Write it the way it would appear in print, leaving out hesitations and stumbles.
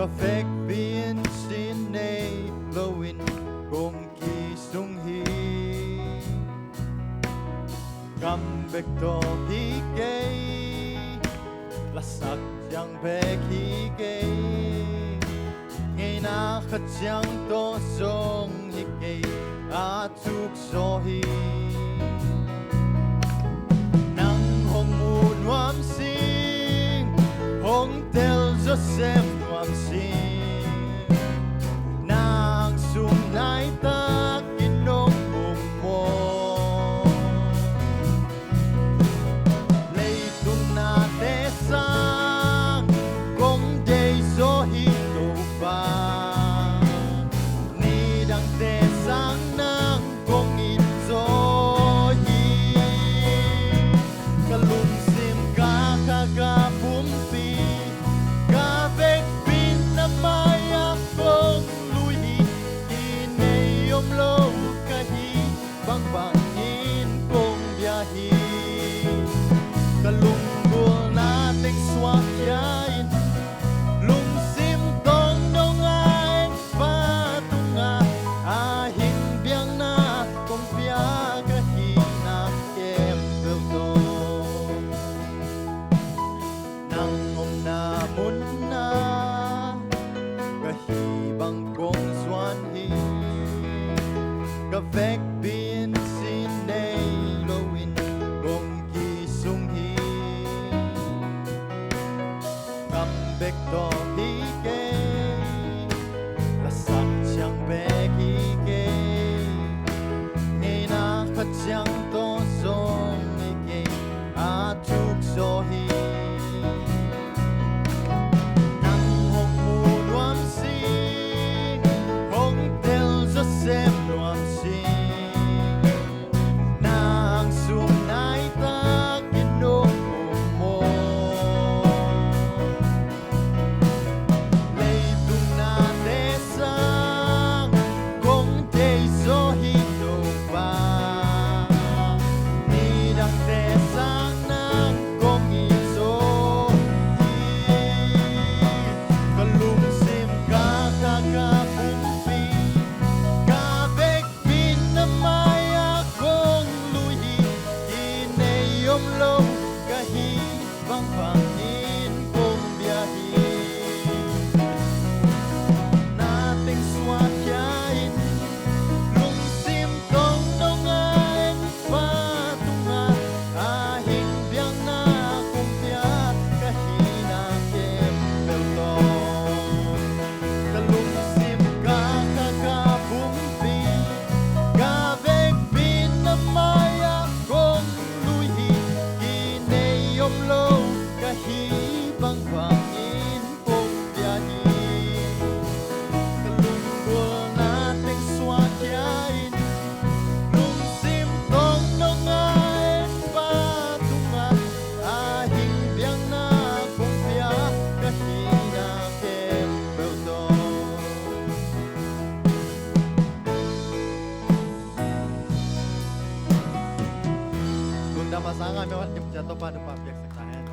phép biến xin nay lâu in cùng kỳ sung hi cầm bек to hi kê là sắc chẳng bek hi kê ngày na khát chẳng to song hi kê a chuk so hi nang hong mu nuam sing hong tel Joseph nuam sing nang sung nai ta kinong mo lấy tung na te sang kong day so hi to pa ni dang te sang nang kong in so hi kalum sim ka ka ka bum pi ka vek pin na maya kong lui in nay om lo ka hi bang bang in kong biyahe kalunggol nating swakyain lungsim tong nongain patunga ahing biang na kong piyagahina kempel to nang namun na kahibang kong swanhi kavek bin sinay lowin kong kisung hi kambek to hi ke lasak chang bek hi ke ngay na khat chang to song hi ke a chuk so hi nang hong mu nuam sing hong tel Joseph nuam sing nang sung nai ta kinong mo lấy tung na te sang kong day so hi to pa ni dang te sang nang kong i so hi kalum sim ka ka ka bum pi ka vek pin na maya kong lui in nay om lo ka hi bang bang in kong biyahe nating swakyain lungsim tong nongain patunga ahing biang na kong piyagahina kempel to kalungsim ka ka ka bum pi ka vek pin na maya kong lui in nay om lo ka hi bang bang in kong biyahe kalunggol nating swakyain lungsim tong nongain patunga ahing biang na kong piyagahina kempel to Kung napasanga, may walang jatuh pa ng papiyak sa kahan.